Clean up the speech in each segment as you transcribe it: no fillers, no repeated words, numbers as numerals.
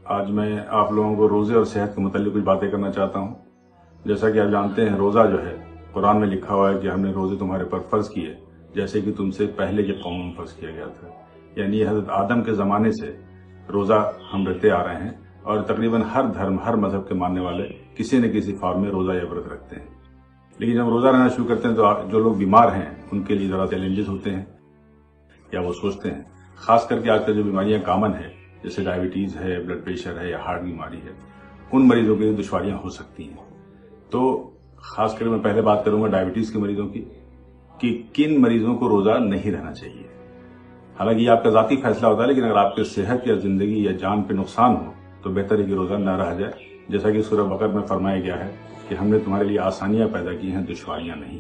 آج میں آپ لوگوں کو روزے اور صحت کے متعلق کچھ باتیں کرنا چاہتا ہوں۔ جیسا کہ آپ جانتے ہیں روزہ جو ہے قرآن میں لکھا ہوا ہے کہ ہم نے روزے تمہارے پر فرض کیے جیسے کہ تم سے پہلے کے قوموں میں فرض کیا گیا تھا۔ یعنی یہ حضرت آدم کے زمانے سے روزہ ہم رکھتے آ رہے ہیں اور تقریباً ہر دھرم ہر مذہب کے ماننے والے کسی نہ کسی فارم میں روزہ یا ورت رکھتے ہیں۔ لیکن جب روزہ رہنا شروع کرتے ہیں تو جو لوگ بیمار ہیں ان کے لیے ذرا چیلنجز ہوتے ہیں یا وہ سوچتے ہیں، خاص کر کے آج کل جو بیماریاں کامن ہیں جیسے ڈائبٹیز ہے، بلڈ پریشر ہے یا ہارٹ بیماری ہے، ان مریضوں کے لیے دشواریاں ہو سکتی ہیں۔ تو خاص کر میں پہلے بات کروں گا ڈائبٹیز کے مریضوں کی کہ کن مریضوں کو روزہ نہیں رہنا چاہیے۔ حالانکہ یہ آپ کا ذاتی فیصلہ ہوتا ہے، لیکن اگر آپ کے صحت یا زندگی یا جان پہ نقصان ہو تو بہتر ہے کہ روزہ نہ رہا جائے، جیسا کہ سورہ بقرہ میں فرمایا گیا ہے کہ ہم نے تمہارے لیے آسانیاں پیدا کی ہیں، دشواریاں نہیں۔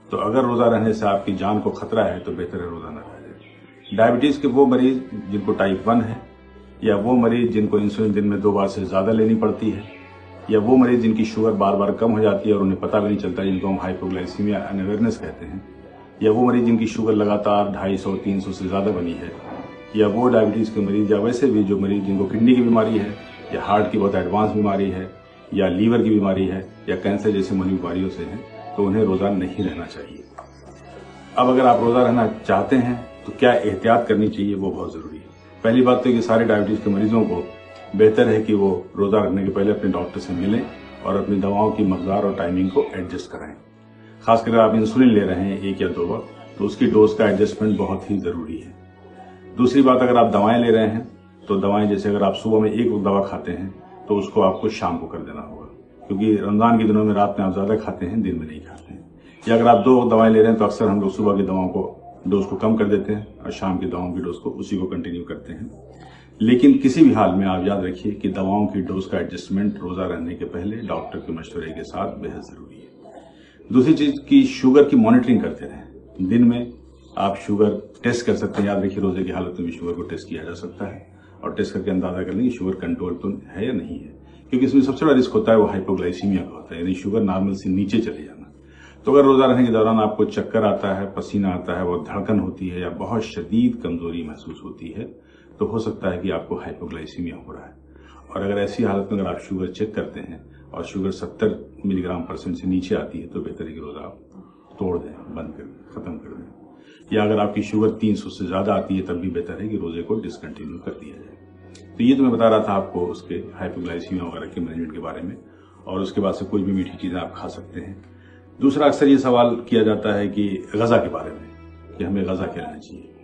تو اگر روزہ رہنے سے آپ کی جان کو خطرہ ہے تو بہتر ہے روزہ نہ رہا جائے۔ ڈائبٹیز کے وہ مریض جن کو ٹائپ 1 ہے، یا وہ مریض جن کو انسولین دن میں 2 بار سے زیادہ لینی پڑتی ہے، یا وہ مریض جن کی شوگر بار بار کم ہو جاتی ہے اور انہیں پتہ بھی نہیں چلتا، جن کو ہم ہائپوگلائسیمیا انویئرنیس کہتے ہیں، یا وہ مریض جن کی شوگر لگاتار 250-300 سے زیادہ بنی ہے، یا وہ ڈائبٹیز کے مریض یا ویسے بھی جو مریض جن کو کڈنی کی بیماری ہے یا ہارٹ کی بہت ایڈوانس بیماری ہے یا لیور کی بیماری ہے یا کینسر جیسے ملی بیماریوں سے ہیں، تو انہیں روزہ نہیں رہنا چاہیے۔ اب اگر آپ روزہ رہنا چاہتے ہیں تو کیا احتیاط کرنی چاہیے، وہ بہت ضروری ہے۔ پہلی بات تو یہ کہ سارے ڈائبٹیز کے مریضوں کو بہتر ہے کہ وہ روزہ رکھنے کے پہلے اپنے ڈاکٹر سے ملیں اور اپنی دواؤں کی مقدار اور ٹائمنگ کو ایڈجسٹ کریں۔ خاص کر آپ انسولین لے رہے ہیں 1 یا 2 وقت تو اس کی ڈوز کا ایڈجسٹمنٹ بہت ہی ضروری ہے۔ دوسری بات، اگر آپ دوائیں لے رہے ہیں تو دوائیں جیسے اگر آپ صبح میں 1 وقت دوا کھاتے ہیں تو اس کو آپ کو شام کو کر دینا ہوگا، کیونکہ رمضان کے دنوں میں رات میں آپ زیادہ کھاتے ہیں، دن میں نہیں کھاتے ہیں۔ یا اگر آپ 2 وقت دوائیں لے رہے ہیں تو اکثر ہم لوگ صبح کی دواؤں کو ڈوز کو کم کر دیتے ہیں اور شام کی دواؤں کی ڈوز کو اسی کو کنٹینیو کرتے ہیں۔ لیکن کسی بھی حال میں آپ یاد رکھیے کہ دواؤں کی ڈوز کا ایڈجسٹمنٹ روزہ رہنے کے پہلے ڈاکٹر کے مشورے کے ساتھ بہت ضروری ہے۔ دوسری چیز کی شوگر کی مانیٹرنگ کرتے رہیں۔ دن میں آپ شوگر ٹیسٹ کر سکتے ہیں، یاد رکھیے روزے کی حالت میں بھی شوگر کو ٹیسٹ کیا جا سکتا ہے اور ٹیسٹ کر کے اندازہ کر لیں کہ شوگر کنٹرول تو ہے یا نہیں ہے، کیونکہ اس میں سب سے بڑا رسک ہوتا ہے وہ ہائپوگلائسیمیا کا ہوتا ہے، یعنی شوگر نارمل سے نیچے چلے جانا۔ تو اگر روزہ رہنے کے دوران آپ کو چکر آتا ہے، پسینہ آتا ہے، وہ دھڑکن ہوتی ہے یا بہت شدید کمزوری محسوس ہوتی ہے تو ہو سکتا ہے کہ آپ کو ہائپوگلائسیمیا ہو رہا ہے۔ اور اگر ایسی حالت میں اگر آپ شوگر چیک کرتے ہیں اور شوگر 70 ملی گرام % سے نیچے آتی ہے تو بہتر ہے کہ روزہ آپ توڑ دیں، بند کر دیں، ختم کر دیں۔ یا اگر آپ کی شوگر 300 سے زیادہ آتی ہے تب بھی بہتر ہے کہ روزے کو ڈسکنٹینیو کر دیا جائے۔ تو یہ تو میں بتا رہا تھا آپ کو اس کے ہائپوگلائسیمیا وغیرہ کے مینجمنٹ کے بارے میں، اور اس کے بعد سے کوئی بھی میٹھی چیزیں آپ کھا سکتے ہیں۔ دوسرا اکثر یہ سوال کیا جاتا ہے کہ غذا کے بارے میں کہ ہمیں غذا کیا لینا چاہیے۔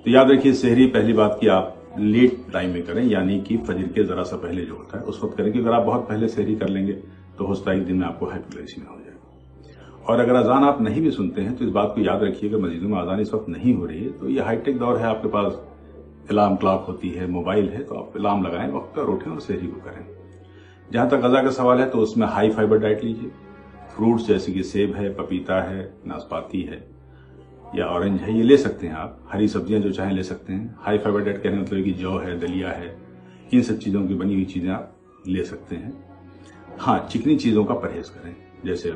تو یاد رکھیے سحری پہلی بات کہ آپ لیٹ ٹائم میں کریں، یعنی کہ فجر کے ذرا سا پہلے جو ہوتا ہے اس وقت کریں، کہ اگر آپ بہت پہلے سحری کر لیں گے تو ہو سکتا ہے ایک دن میں آپ کو ہائپوگلائسیمیا ہو جائے گا۔ اور اگر اذان آپ نہیں بھی سنتے ہیں تو اس بات کو یاد رکھیے کہ مسجدوں میں اذان اس وقت نہیں ہو رہی ہے تو یہ ہائی ٹیک دور ہے، آپ کے پاس الارم کلاک ہوتی ہے، موبائل ہے، تو آپ الارم لگائیں، وقت پر اٹھیں اور سحری کو کریں۔ جہاں تک غذا کا سوال ہے تو اس میں ہائی فائبر ڈائٹ لیجیے۔ فروٹس جیسے کہ سیب ہے، پپیتا ہے، ناسپاتی ہے یا اورنج ہے، یہ لے سکتے ہیں آپ۔ ہری سبزیاں جو چاہیں لے سکتے ہیں۔ ہائی فائبر ڈائٹ کہنے مطلب کہ جو ہے، دلیا ہے، ان سب چیزوں کی بنی ہوئی چیزیں آپ لے سکتے ہیں۔ ہاں، چکنی چیزوں کا پرہیز کریں، جیسے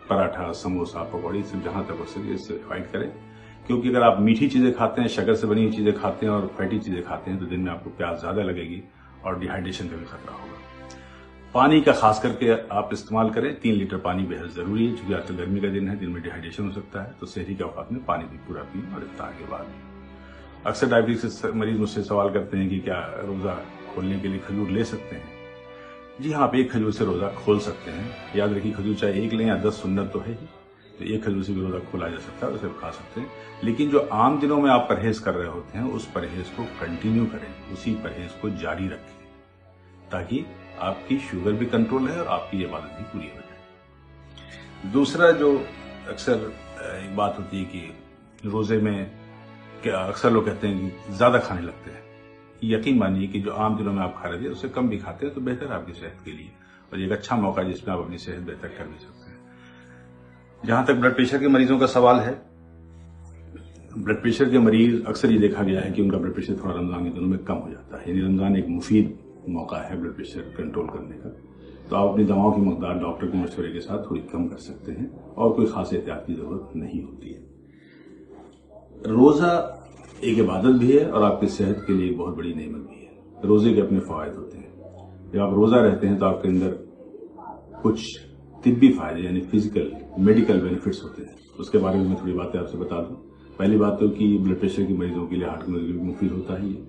پراٹھا، سموسا، پکوڑی، سب جہاں تک ہو سکے اس سے اوائڈ کریں، کیونکہ اگر آپ میٹھی چیزیں کھاتے ہیں، شکر سے بنی ہوئی چیزیں کھاتے ہیں اور فیٹی چیزیں کھاتے ہیں تو دن میں آپ کو پیاس زیادہ لگے گی اور ڈی ہائیڈریشن کا بھی خطرہ ہوگا۔ پانی کا خاص کر کے آپ استعمال کریں، 3 لیٹر پانی بہت ضروری ہے، چونکہ آج کل گرمی کا دن ہے، دن میں ڈی ہائیڈریشن ہو سکتا ہے، تو سحری کے اوقات میں پانی بھی پورا پئیں اور افطار کے بعد بھی۔ اکثر ڈائبٹیز سے مریض مجھ سے سوال کرتے ہیں کہ کیا روزہ کھولنے کے لیے کھجور لے سکتے ہیں؟ جی ہاں، آپ 1 کھجور سے روزہ کھول سکتے ہیں۔ یاد رکھیے کھجور چاہے 1 لیں یا 10، سنت تو ہے ہی، تو 1 کھجور سے بھی روزہ کھولا جا سکتا ہے، اسے کھا سکتے ہیں۔ لیکن جو عام دنوں میں آپ پرہیز کر رہے ہوتے ہیں اس پرہیز کو کنٹینیو کریں، اسی پرہیز کو جاری رکھیں تاکہ آپ کی شوگر بھی کنٹرول ہے اور آپ کی عبادت بھی پوری ہو جائے۔ دوسرا جو اکثر ایک بات ہوتی ہے کہ روزے میں اکثر لوگ کہتے ہیں کہ زیادہ کھانے لگتے ہیں۔ یقین مانیے کہ جو عام دنوں میں آپ کھا رہے تھے اس سے کم بھی کھاتے ہیں تو بہتر ہے آپ کی صحت کے لیے، اور یہ ایک اچھا موقع ہے جس میں آپ اپنی صحت بہتر کر بھی سکتے ہیں۔ جہاں تک بلڈ پریشر کے مریضوں کا سوال ہے، بلڈ پریشر کے مریض اکثر یہ دیکھا گیا ہے کہ ان کا بلڈ پریشر تھوڑا رمضان کے دنوں میں کم ہو جاتا ہے، یعنی رمضان ایک مفید موقع ہے بلڈ پریشر کنٹرول کرنے کا، تو آپ اپنی دواؤں کی مقدار ڈاکٹر کے مشورے کے ساتھ تھوڑی کم کر سکتے ہیں اور کوئی خاص احتیاط کی ضرورت نہیں ہوتی ہے۔ روزہ ایک عبادت بھی ہے اور آپ کی صحت کے لیے ایک بہت بڑی نعمت بھی ہے۔ روزے کے اپنے فوائد ہوتے ہیں۔ جب آپ روزہ رہتے ہیں تو آپ کے اندر کچھ طبی فائدے یعنی فزیکل میڈیکل بینیفٹس ہوتے ہیں، اس کے بارے میں تھوڑی باتیں آپ سے بتا دوں۔ پہلی بات تو کہ بلڈ پریشر کے مریضوں کے لیے، ہارٹ کے مریضوں کے لیے مفید ہوتا ہی ہے۔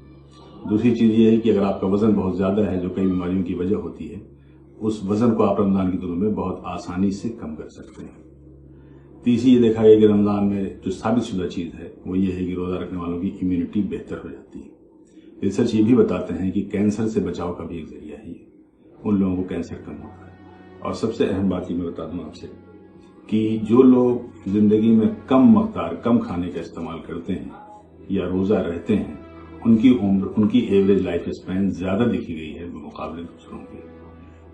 دوسری چیز یہ ہے کہ اگر آپ کا وزن بہت زیادہ ہے جو کئی بیماریوں کی وجہ ہوتی ہے، اس وزن کو آپ رمضان کے دنوں میں بہت آسانی سے کم کر سکتے ہیں۔ تیسری یہ دیکھا گیا کہ رمضان میں جو ثابت شدہ چیز ہے وہ یہ ہے کہ روزہ رکھنے والوں کی امیونٹی بہتر ہو جاتی ہے۔ ریسرچ یہ بھی بتاتے ہیں کہ کینسر سے بچاؤ کا بھی ایک ذریعہ ہے، ان لوگوں کو کینسر کم ہوتا ہے۔ اور سب سے اہم بات یہ میں بتا دوں آپ سے کہ جو لوگ زندگی میں کم مقدار کم کھانے کا استعمال کرتے ہیں یا روزہ رہتے ہیں، ان کی عمر، ان کی ایوریج لائف اسپین زیادہ دیکھی گئی ہے بمقابلے دوسروں کے۔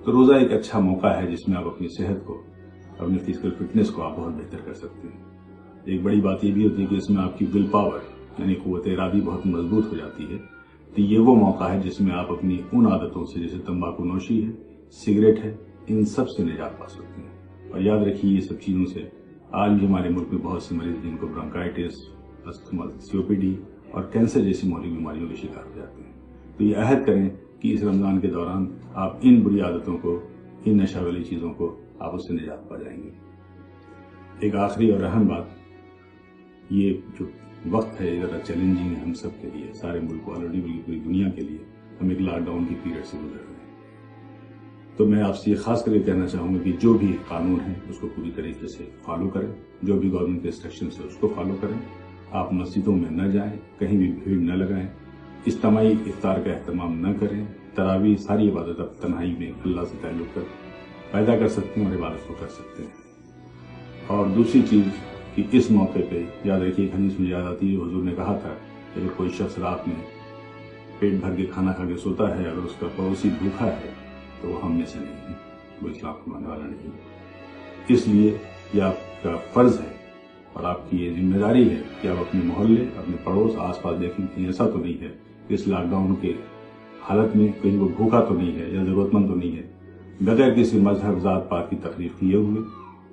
تو روزہ ایک اچھا موقع ہے جس میں آپ اپنی صحت کو، اپنی فزیکل فٹنس کو آپ بہت بہتر کر سکتے ہیں۔ ایک بڑی بات یہ بھی ہوتی ہے کہ اس میں آپ کی ول پاور یعنی قوت ارادی بہت مضبوط ہو جاتی ہے۔ تو یہ وہ موقع ہے جس میں آپ اپنی ان عادتوں سے جیسے تمباکو نوشی ہے، سگریٹ ہے، ان سب سے نجات پا سکتے ہیں۔ اور یاد رکھیے یہ سب چیزوں سے آج بھی ہمارے ملک میں بہت سے مریض جن کو برونکائٹس، استھما، COPD اور کینسر جیسی مولی بیماریوں کے شکار ہو جاتے ہیں۔ تو یہ عہد کریں کہ اس رمضان کے دوران آپ ان بری عادتوں کو، ان نشہ والی چیزوں کو آپ اس سے نجات پا جائیں گے۔ ایک آخری اور اہم بات، یہ جو وقت ہے ذرا چیلنجنگ ہے ہم سب کے لیے، سارے ملک کو آلریڈی، بلکہ پوری دنیا کے لیے۔ ہم ایک لاک ڈاؤن کی پیریڈ سے گزر رہے ہیں۔ تو میں آپ سے یہ خاص کر کے کہنا چاہوں گا کہ جو بھی قانون ہے اس کو پوری طریقے سے فالو کریں، جو بھی گورنمنٹ کے انسٹرکشنز ہے اس کو فالو کریں۔ آپ مسجدوں میں نہ جائیں، کہیں بھی بھیڑ نہ لگائیں، اجتماعی افطار کا اہتمام نہ کریں۔ تراویح ساری عبادت آپ تنہائی میں اللہ سے تعلق پیدا کر سکتے ہیں اور عبادت کو کر سکتے ہیں۔ اور دوسری چیز کہ اس موقع پہ یاد رکھیے، ایک حدیث میں یاد آتی ہے، حضور نے کہا تھا کہ اگر کوئی شخص رات میں پیٹ بھر کے کھانا کھا کے سوتا ہے، اگر اس کا پڑوسی بھوکا ہے تو وہ ہم میں سے نہیں ہے، وہ اسلام کو ماننے والا نہیں ہے۔ اس لیے یہ آپ کا فرض ہے اور آپ کی یہ ذمہ داری ہے کہ آپ اپنے محلے، اپنے پڑوس، آس پاس دیکھیں کہ ایسا تو نہیں ہے کہ اس لاک ڈاؤن کے حالت میں کہیں وہ بھوکا تو نہیں ہے یا ضرورت مند تو نہیں ہے۔ بغیر کسی مذہب، ذات پات کی تکلیف کیے ہوئے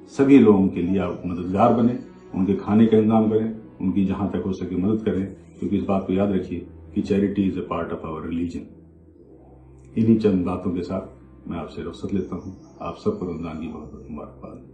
سبھی لوگوں کے لیے آپ مددگار بنیں، ان کے کھانے کا انتظام کریں، ان کی جہاں تک ہو سکے مدد کریں، کیونکہ اس بات کو یاد رکھیے کہ charity is a part of our religion. انہی چند باتوں کے ساتھ میں آپ سے رخصت لیتا ہوں۔ آپ سب کو رمضان کی بہت بہت مبارکباد۔